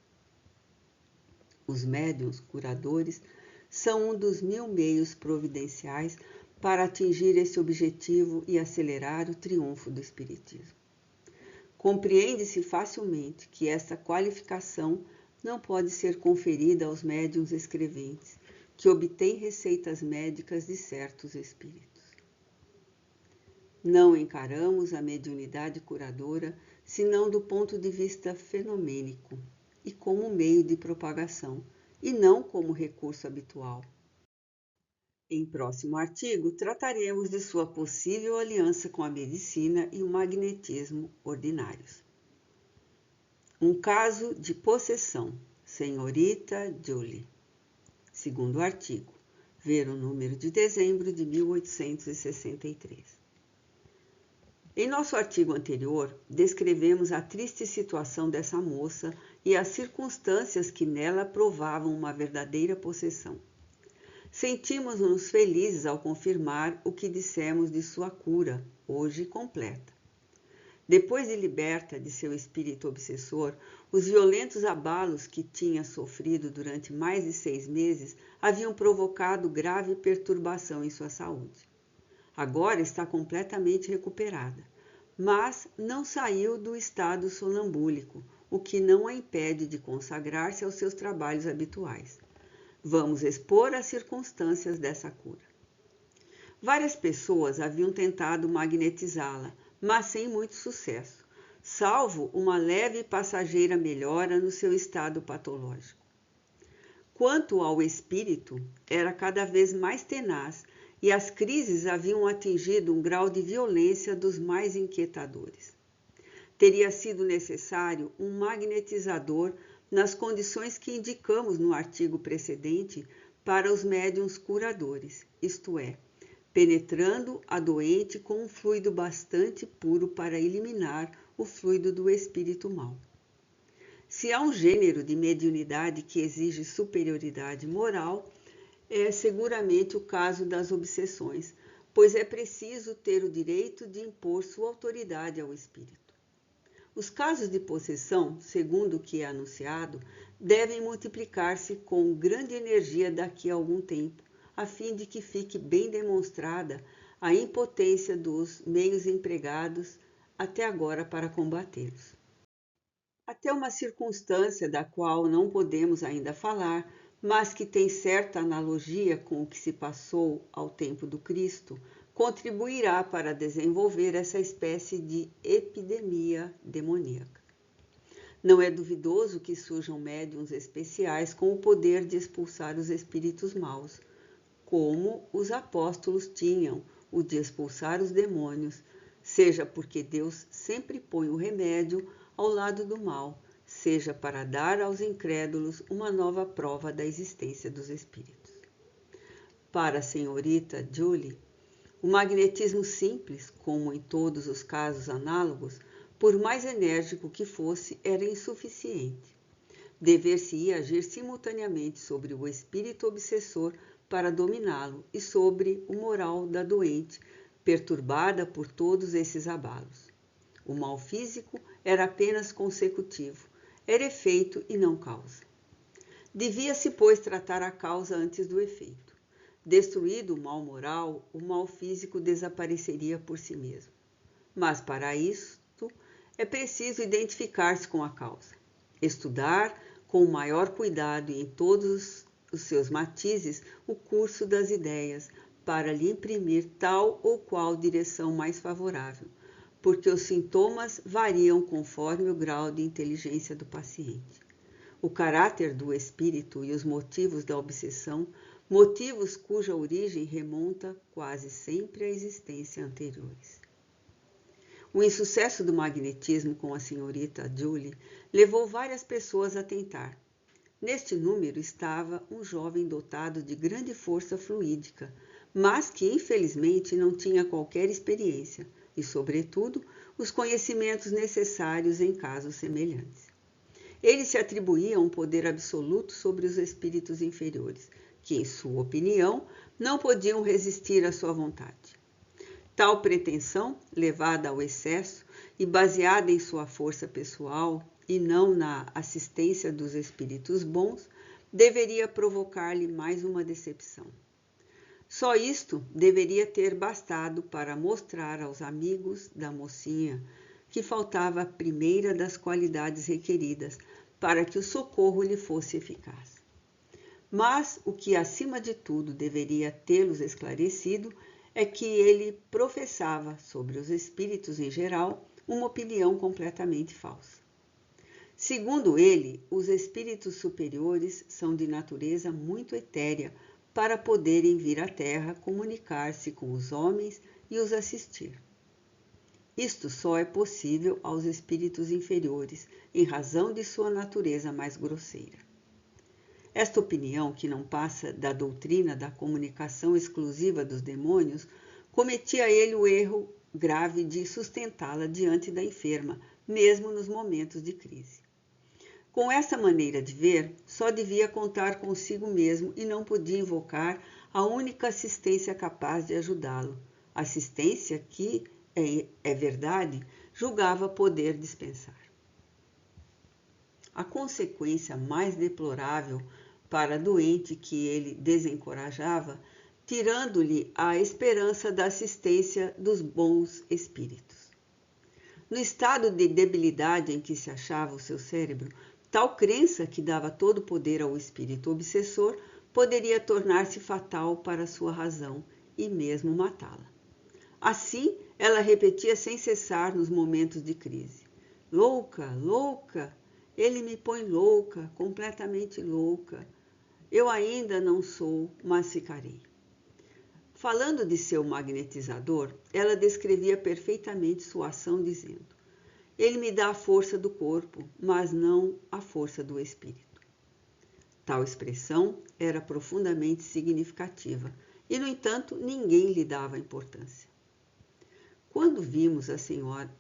Os médiuns curadores são um dos 1000 meios providenciais para atingir esse objetivo e acelerar o triunfo do Espiritismo. Compreende-se facilmente que esta qualificação não pode ser conferida aos médiuns escreventes, que obtêm receitas médicas de certos espíritos. Não encaramos a mediunidade curadora senão do ponto de vista fenomênico e como meio de propagação, e não como recurso habitual. Em próximo artigo, trataremos de sua possível aliança com a medicina e o magnetismo ordinários. Um caso de possessão, Senhorita Julie. Segundo artigo, ver o número de dezembro de 1863. Em nosso artigo anterior, descrevemos a triste situação dessa moça e as circunstâncias que nela provavam uma verdadeira possessão. Sentimos-nos felizes ao confirmar o que dissemos de sua cura, hoje completa. Depois de liberta de seu espírito obsessor, os violentos abalos que tinha sofrido durante mais de 6 meses haviam provocado grave perturbação em sua saúde. Agora está completamente recuperada, mas não saiu do estado sonambúlico, o que não a impede de consagrar-se aos seus trabalhos habituais. Vamos expor as circunstâncias dessa cura. Várias pessoas haviam tentado magnetizá-la, mas sem muito sucesso, salvo uma leve e passageira melhora no seu estado patológico. Quanto ao espírito, era cada vez mais tenaz e as crises haviam atingido um grau de violência dos mais inquietadores. Teria sido necessário um magnetizador nas condições que indicamos no artigo precedente para os médiuns curadores, isto é, penetrando a doente com um fluido bastante puro para eliminar o fluido do espírito mau. Se há um gênero de mediunidade que exige superioridade moral, é seguramente o caso das obsessões, pois é preciso ter o direito de impor sua autoridade ao espírito. Os casos de possessão, segundo o que é anunciado, devem multiplicar-se com grande energia daqui a algum tempo, a fim de que fique bem demonstrada a impotência dos meios empregados até agora para combatê-los. Até uma circunstância da qual não podemos ainda falar, mas que tem certa analogia com o que se passou ao tempo do Cristo, contribuirá para desenvolver essa espécie de epidemia demoníaca. Não é duvidoso que surjam médiuns especiais com o poder de expulsar os espíritos maus, como os apóstolos tinham o de expulsar os demônios, seja porque Deus sempre põe o remédio ao lado do mal, seja para dar aos incrédulos uma nova prova da existência dos espíritos. Para a senhorita Julie, o magnetismo simples, como em todos os casos análogos, por mais enérgico que fosse, era insuficiente. Dever-se-ia agir simultaneamente sobre o espírito obsessor para dominá-lo e sobre o moral da doente, perturbada por todos esses abalos. O mal físico era apenas consecutivo, era efeito e não causa. Devia-se, pois, tratar a causa antes do efeito. Destruído o mal moral, o mal físico desapareceria por si mesmo. Mas, para isto, é preciso identificar-se com a causa, estudar com o maior cuidado e em todos os seus matizes o curso das ideias, para lhe imprimir tal ou qual direção mais favorável, porque os sintomas variam conforme o grau de inteligência do paciente. O caráter do espírito e os motivos da obsessão, motivos cuja origem remonta quase sempre à existência anteriores. O insucesso do magnetismo com a senhorita Julie levou várias pessoas a tentar. Neste número estava um jovem dotado de grande força fluídica, mas que infelizmente não tinha qualquer experiência e, sobretudo, os conhecimentos necessários em casos semelhantes. Ele se atribuía um poder absoluto sobre os espíritos inferiores, que, em sua opinião, não podiam resistir à sua vontade. Tal pretensão, levada ao excesso e baseada em sua força pessoal e não na assistência dos espíritos bons, deveria provocar-lhe mais uma decepção. Só isto deveria ter bastado para mostrar aos amigos da mocinha que faltava a primeira das qualidades requeridas para que o socorro lhe fosse eficaz. Mas o que acima de tudo deveria tê-los esclarecido é que ele professava sobre os espíritos em geral uma opinião completamente falsa. Segundo ele, os espíritos superiores são de natureza muito etérea para poderem vir à Terra comunicar-se com os homens e os assistir. Isto só é possível aos espíritos inferiores, em razão de sua natureza mais grosseira. Esta opinião, que não passa da doutrina da comunicação exclusiva dos demônios, cometia ele o erro grave de sustentá-la diante da enferma, mesmo nos momentos de crise. Com essa maneira de ver, só devia contar consigo mesmo e não podia invocar a única assistência capaz de ajudá-lo, assistência que, é verdade, julgava poder dispensar. A consequência mais deplorável para a doente que ele desencorajava, tirando-lhe a esperança da assistência dos bons espíritos. No estado de debilidade em que se achava o seu cérebro, tal crença, que dava todo o poder ao espírito obsessor, poderia tornar-se fatal para sua razão e mesmo matá-la. Assim, ela repetia sem cessar nos momentos de crise: louca, louca, ele me põe louca, completamente louca. Eu ainda não sou, mas ficarei. Falando de seu magnetizador, ela descrevia perfeitamente sua ação, dizendo: ele me dá a força do corpo, mas não a força do espírito. Tal expressão era profundamente significativa e, no entanto, ninguém lhe dava importância. Quando vimos a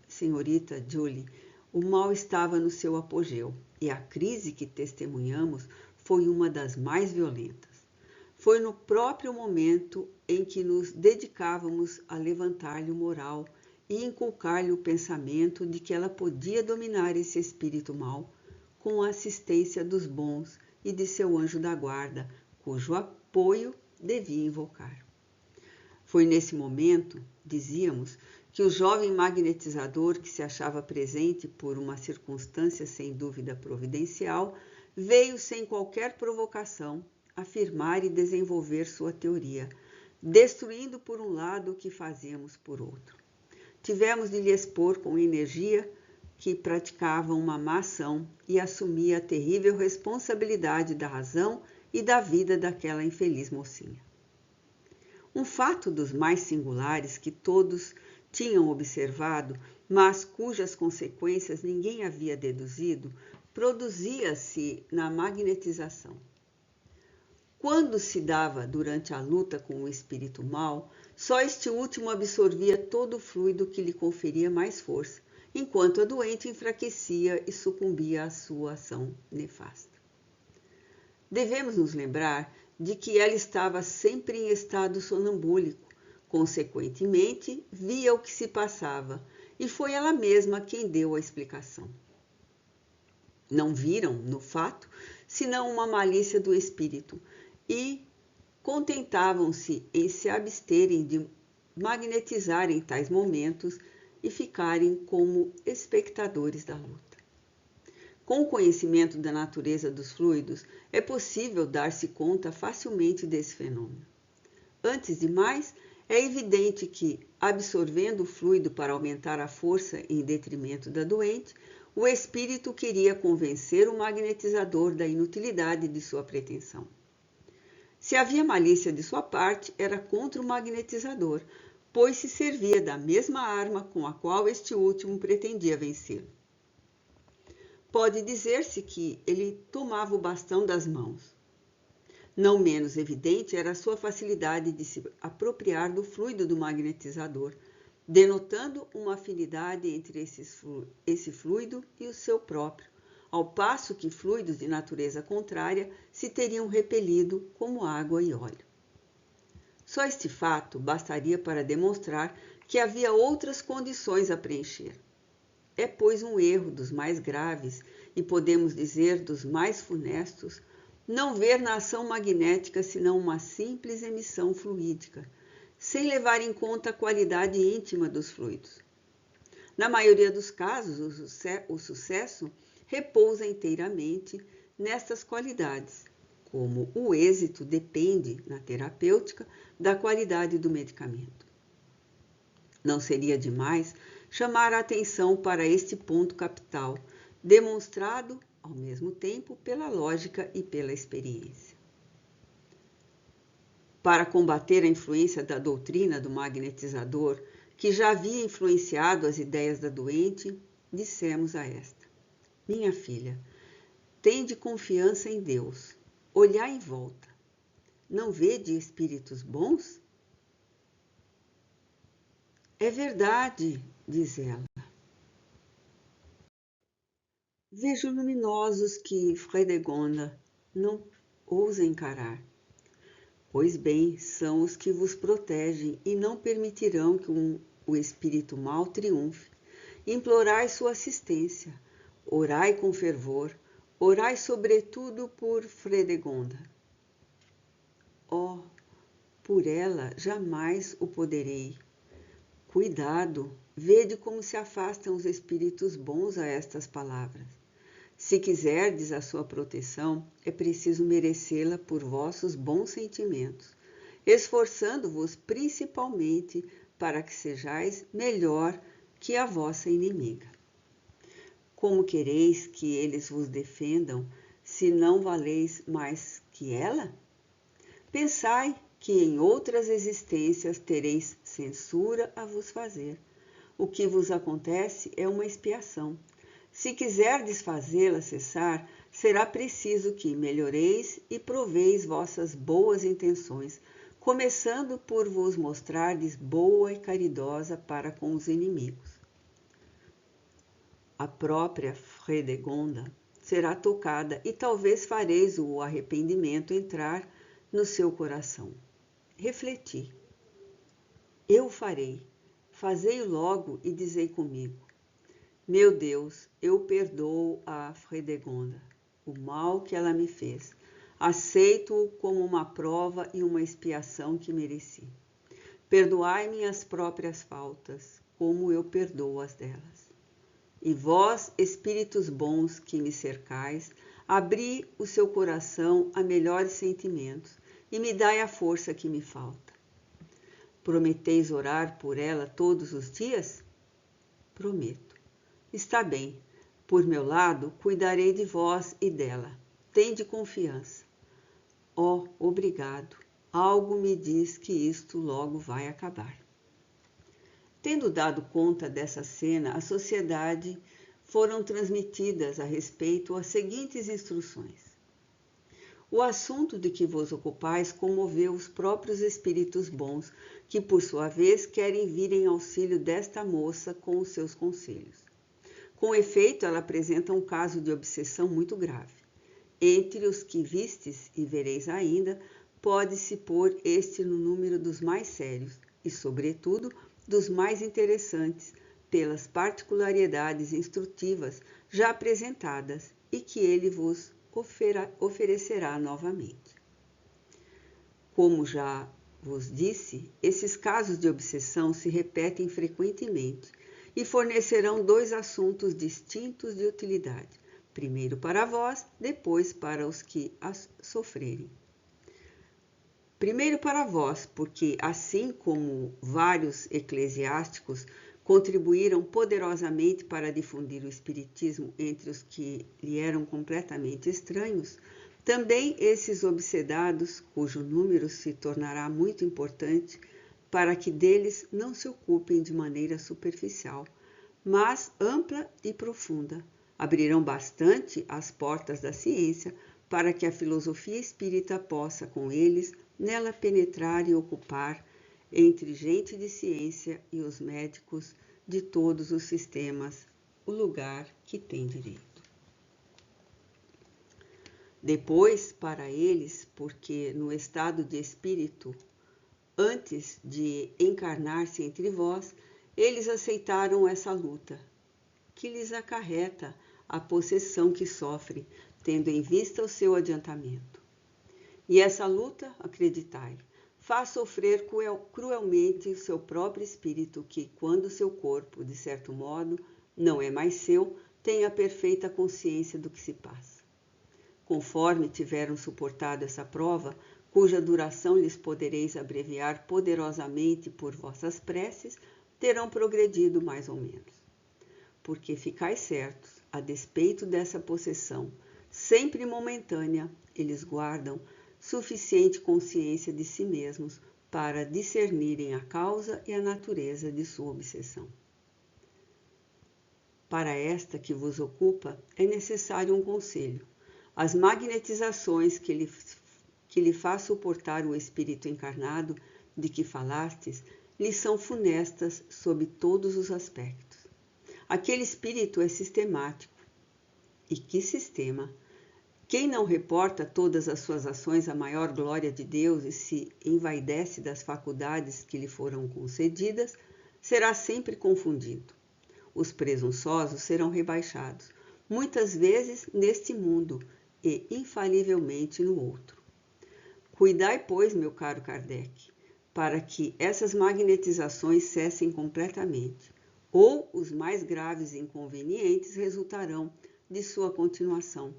senhorita Julie, o mal estava no seu apogeu e a crise que testemunhamos foi uma das mais violentas. Foi no próprio momento em que nos dedicávamos a levantar-lhe o moral e inculcar-lhe o pensamento de que ela podia dominar esse espírito mau com a assistência dos bons e de seu anjo da guarda, cujo apoio devia invocar. Foi nesse momento, dizíamos, que o jovem magnetizador, que se achava presente por uma circunstância sem dúvida providencial, veio sem qualquer provocação afirmar e desenvolver sua teoria, destruindo por um lado o que fazíamos por outro. Tivemos de lhe expor com energia que praticava uma má ação e assumia a terrível responsabilidade da razão e da vida daquela infeliz mocinha. Um fato dos mais singulares que todos tinham observado, mas cujas consequências ninguém havia deduzido, produzia-se na magnetização. Quando se dava durante a luta com o espírito mau, só este último absorvia todo o fluido que lhe conferia mais força enquanto a doente enfraquecia e sucumbia à sua ação nefasta. Devemos nos lembrar de que ela estava sempre em estado sonambúlico, consequentemente, via o que se passava, e foi ela mesma quem deu a explicação. Não viram, no fato, senão uma malícia do espírito, e contentavam-se em se absterem de magnetizar em tais momentos e ficarem como espectadores da luta. Com o conhecimento da natureza dos fluidos, é possível dar-se conta facilmente desse fenômeno. Antes de mais, é evidente que, absorvendo o fluido para aumentar a força em detrimento da doente, o espírito queria convencer o magnetizador da inutilidade de sua pretensão. Se havia malícia de sua parte, era contra o magnetizador, pois se servia da mesma arma com a qual este último pretendia vencê-lo. Pode dizer-se que ele tomava o bastão das mãos. Não menos evidente era a sua facilidade de se apropriar do fluido do magnetizador, denotando uma afinidade entre esse fluido e o seu próprio, ao passo que fluidos de natureza contrária se teriam repelido, como água e óleo. Só este fato bastaria para demonstrar que havia outras condições a preencher. É, pois, um erro dos mais graves, e podemos dizer dos mais funestos, não ver na ação magnética senão uma simples emissão fluídica, sem levar em conta a qualidade íntima dos fluidos. Na maioria dos casos, o sucesso repousa inteiramente nestas qualidades, como o êxito depende, na terapêutica, da qualidade do medicamento. Não seria demais chamar a atenção para este ponto capital, demonstrado, ao mesmo tempo, pela lógica e pela experiência. Para combater a influência da doutrina do magnetizador, que já havia influenciado as ideias da doente, dissemos a esta: minha filha, tende confiança em Deus, olhai em volta. Não vede espíritos bons? É verdade, diz ela. Vejo luminosos que Fredegonda não ousa encarar. Pois bem, são os que vos protegem e não permitirão que o espírito mau triunfe. Implorai sua assistência, orai com fervor, orai sobretudo por Fredegonda. Oh, por ela jamais o poderei. Cuidado, vede como se afastam os espíritos bons a estas palavras. Se quiserdes a sua proteção, é preciso merecê-la por vossos bons sentimentos, esforçando-vos principalmente para que sejais melhor que a vossa inimiga. Como quereis que eles vos defendam, se não valeis mais que ela? Pensai que em outras existências tereis censura a vos fazer. O que vos acontece é uma expiação. Se quiserdes fazê-la cessar, será preciso que melhoreis e proveis vossas boas intenções, começando por vos mostrardes boa e caridosa para com os inimigos. A própria Fredegonda será tocada e talvez fareis o arrependimento entrar no seu coração. Refleti. Eu farei. Fazei-o logo e dizei comigo: meu Deus, eu perdoo a Fredegonda, o mal que ela me fez. Aceito-o como uma prova e uma expiação que mereci. Perdoai minhas próprias faltas, como eu perdoo as delas. E vós, espíritos bons que me cercais, abri o seu coração a melhores sentimentos e me dai a força que me falta. Prometeis orar por ela todos os dias? Prometo. Está bem, por meu lado, cuidarei de vós e dela. Tende confiança. Oh, obrigado. Algo me diz que isto logo vai acabar. Tendo dado conta dessa cena, à sociedade foram transmitidas a respeito as seguintes instruções. O assunto de que vos ocupais comoveu os próprios espíritos bons, que por sua vez querem vir em auxílio desta moça com os seus conselhos. Com efeito, ela apresenta um caso de obsessão muito grave. Entre os que vistes e vereis ainda, pode-se pôr este no número dos mais sérios e, sobretudo, dos mais interessantes, pelas particularidades instrutivas já apresentadas e que ele vos oferecerá novamente. Como já vos disse, esses casos de obsessão se repetem frequentemente e fornecerão dois assuntos distintos de utilidade, primeiro para vós, depois para os que as sofrerem. Primeiro para vós, porque assim como vários eclesiásticos contribuíram poderosamente para difundir o espiritismo entre os que lhe eram completamente estranhos, também esses obsedados, cujo número se tornará muito importante, para que deles não se ocupem de maneira superficial, mas ampla e profunda, abrirão bastante as portas da ciência para que a filosofia espírita possa, com eles, nela penetrar e ocupar, entre gente de ciência e os médicos de todos os sistemas, o lugar que tem direito. Depois, para eles, porque no estado de espírito, antes de encarnar-se entre vós, eles aceitaram essa luta, que lhes acarreta a possessão que sofrem, tendo em vista o seu adiantamento. E essa luta, acreditai, faz sofrer cruelmente o seu próprio espírito, que, quando seu corpo, de certo modo, não é mais seu, tem a perfeita consciência do que se passa. Conforme tiveram suportado essa prova, cuja duração lhes podereis abreviar poderosamente por vossas preces, terão progredido mais ou menos. Porque ficais certos, a despeito dessa possessão, sempre momentânea, eles guardam suficiente consciência de si mesmos para discernirem a causa e a natureza de sua obsessão. Para esta que vos ocupa, é necessário um conselho. As magnetizações que lhe faz suportar o espírito encarnado de que falastes, lhe são funestas sob todos os aspectos. Aquele espírito é sistemático. E que sistema! Quem não reporta todas as suas ações à maior glória de Deus e se envaidece das faculdades que lhe foram concedidas, será sempre confundido. Os presunçosos serão rebaixados, muitas vezes neste mundo e infalivelmente no outro. Cuidai, pois, meu caro Kardec, para que essas magnetizações cessem completamente, ou os mais graves inconvenientes resultarão de sua continuação,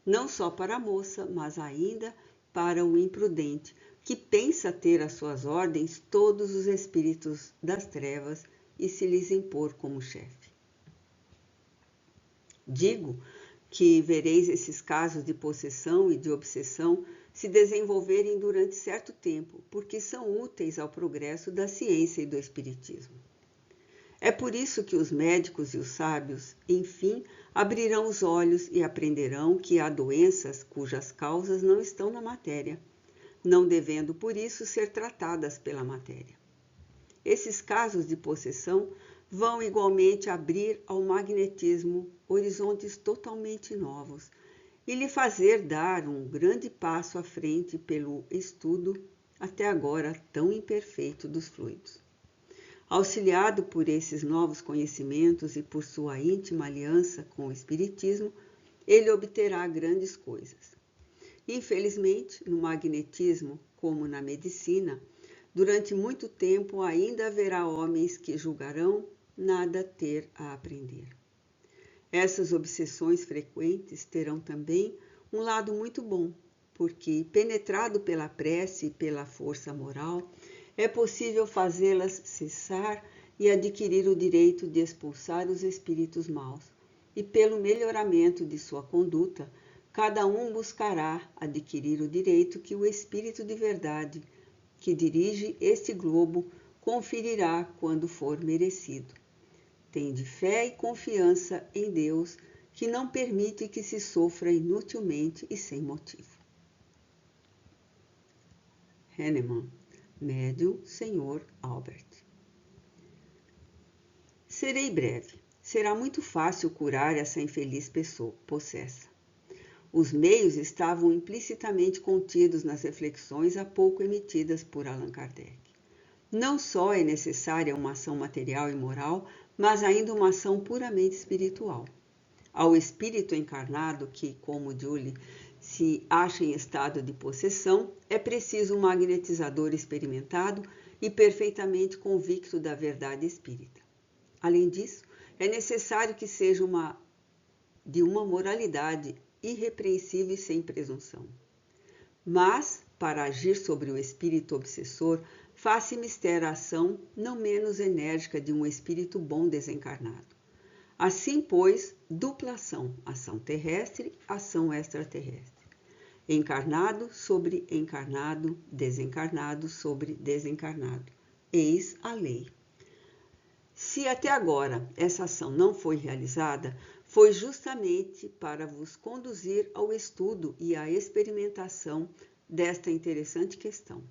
não só para a moça, mas ainda para o imprudente, que pensa ter às suas ordens todos os espíritos das trevas e se lhes impor como chefe. Digo que vereis esses casos de possessão e de obsessão se desenvolverem durante certo tempo, porque são úteis ao progresso da ciência e do espiritismo. É por isso que os médicos e os sábios, enfim, abrirão os olhos e aprenderão que há doenças cujas causas não estão na matéria, não devendo por isso ser tratadas pela matéria. Esses casos de possessão vão igualmente abrir ao magnetismo horizontes totalmente novos e lhe fazer dar um grande passo à frente pelo estudo até agora tão imperfeito dos fluidos. Auxiliado por esses novos conhecimentos e por sua íntima aliança com o Espiritismo, ele obterá grandes coisas. Infelizmente, no magnetismo, como na medicina, durante muito tempo ainda haverá homens que julgarão nada ter a aprender. Essas obsessões frequentes terão também um lado muito bom, porque, penetrado pela prece e pela força moral, é possível fazê-las cessar e adquirir o direito de expulsar os espíritos maus, e pelo melhoramento de sua conduta, cada um buscará adquirir o direito que o Espírito de verdade, que dirige este globo, conferirá quando for merecido. Tende fé e confiança em Deus, que não permite que se sofra inutilmente e sem motivo. Hahnemann, Médium Sr. Albert. Serei breve. será muito fácil curar essa infeliz pessoa possessa. Os meios estavam implicitamente contidos nas reflexões há pouco emitidas por Allan Kardec. Não só é necessária uma ação material e moral, mas ainda uma ação puramente espiritual. Ao espírito encarnado que, como Julie, se acha em estado de possessão, é preciso um magnetizador experimentado e perfeitamente convicto da verdade espírita. Além disso, é necessário que seja de uma moralidade irrepreensível e sem presunção. Mas, para agir sobre o espírito obsessor, faz-se mister a ação não menos enérgica de um espírito bom desencarnado. Assim, pois, dupla ação terrestre, ação extraterrestre. Encarnado sobre encarnado, desencarnado sobre desencarnado. Eis a lei. Se até agora essa ação não foi realizada, foi justamente para vos conduzir ao estudo e à experimentação desta interessante questão.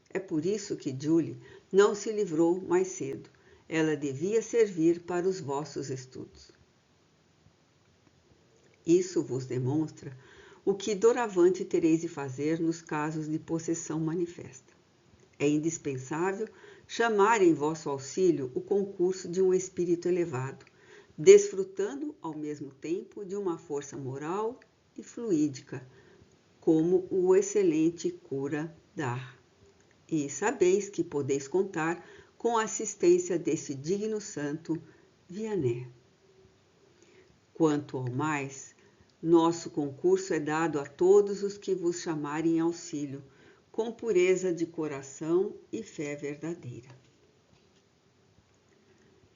É por isso que Julie não se livrou mais cedo. Ela devia servir para os vossos estudos. Isso vos demonstra o que doravante tereis de fazer nos casos de possessão manifesta. É indispensável chamar em vosso auxílio o concurso de um espírito elevado, desfrutando ao mesmo tempo de uma força moral e fluídica, como o excelente cura dá. E sabeis que podeis contar com a assistência desse digno santo Vianney. Quanto ao mais, nosso concurso é dado a todos os que vos chamarem em auxílio, com pureza de coração e fé verdadeira.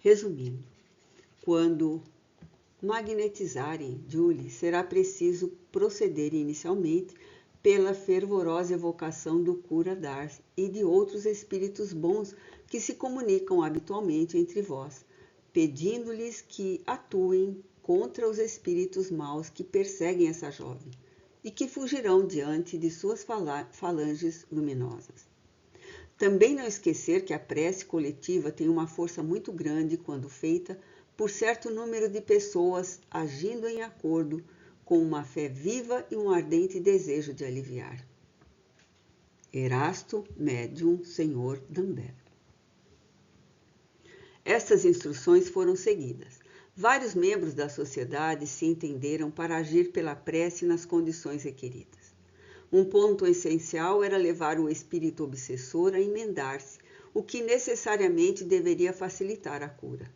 Resumindo, quando magnetizarem Julie, será preciso proceder inicialmente pela fervorosa evocação do cura Dars e de outros espíritos bons que se comunicam habitualmente entre vós, pedindo-lhes que atuem contra os espíritos maus que perseguem essa jovem e que fugirão diante de suas falanges luminosas. Também não esquecer que a prece coletiva tem uma força muito grande quando feita por certo número de pessoas agindo em acordo com uma fé viva e um ardente desejo de aliviar. Erasto, Médium, Senhor D'Ambert. Estas instruções foram seguidas. Vários membros da sociedade se entenderam para agir pela prece nas condições requeridas. Um ponto essencial era levar o espírito obsessor a emendar-se, o que necessariamente deveria facilitar a cura.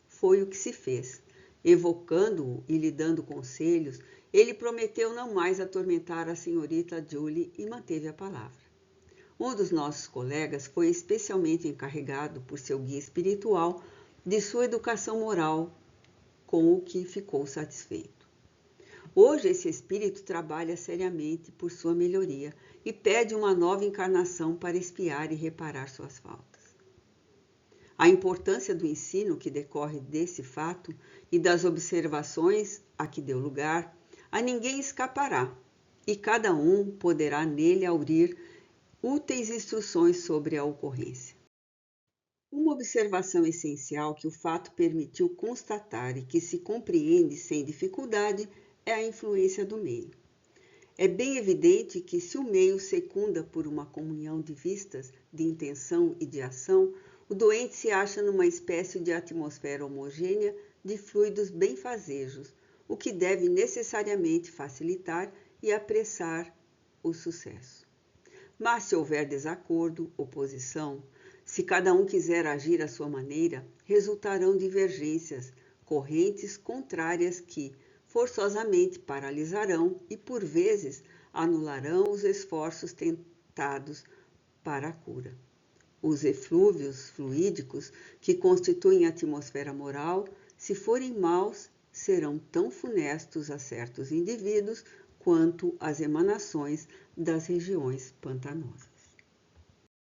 Foi o que se fez. Evocando-o e lhe dando conselhos, ele prometeu não mais atormentar a senhorita Julie e manteve a palavra. Um dos nossos colegas foi especialmente encarregado por seu guia espiritual de sua educação moral, com o que ficou satisfeito. Hoje esse espírito trabalha seriamente por sua melhoria e pede uma nova encarnação para expiar e reparar suas faltas. A importância do ensino que decorre desse fato e das observações a que deu lugar, a ninguém escapará, e cada um poderá nele aurir úteis instruções sobre a ocorrência. Uma observação essencial que o fato permitiu constatar e que se compreende sem dificuldade é a influência do meio. É bem evidente que se o meio secunda por uma comunhão de vistas, de intenção e de ação, o doente se acha numa espécie de atmosfera homogênea de fluidos benfazejos, o que deve necessariamente facilitar e apressar o sucesso. Mas se houver desacordo, oposição, se cada um quiser agir à sua maneira, resultarão divergências, correntes contrárias que, forçosamente, paralisarão e, por vezes, anularão os esforços tentados para a cura. Os eflúvios fluídicos que constituem a atmosfera moral, se forem maus, serão tão funestos a certos indivíduos quanto as emanações das regiões pantanosas.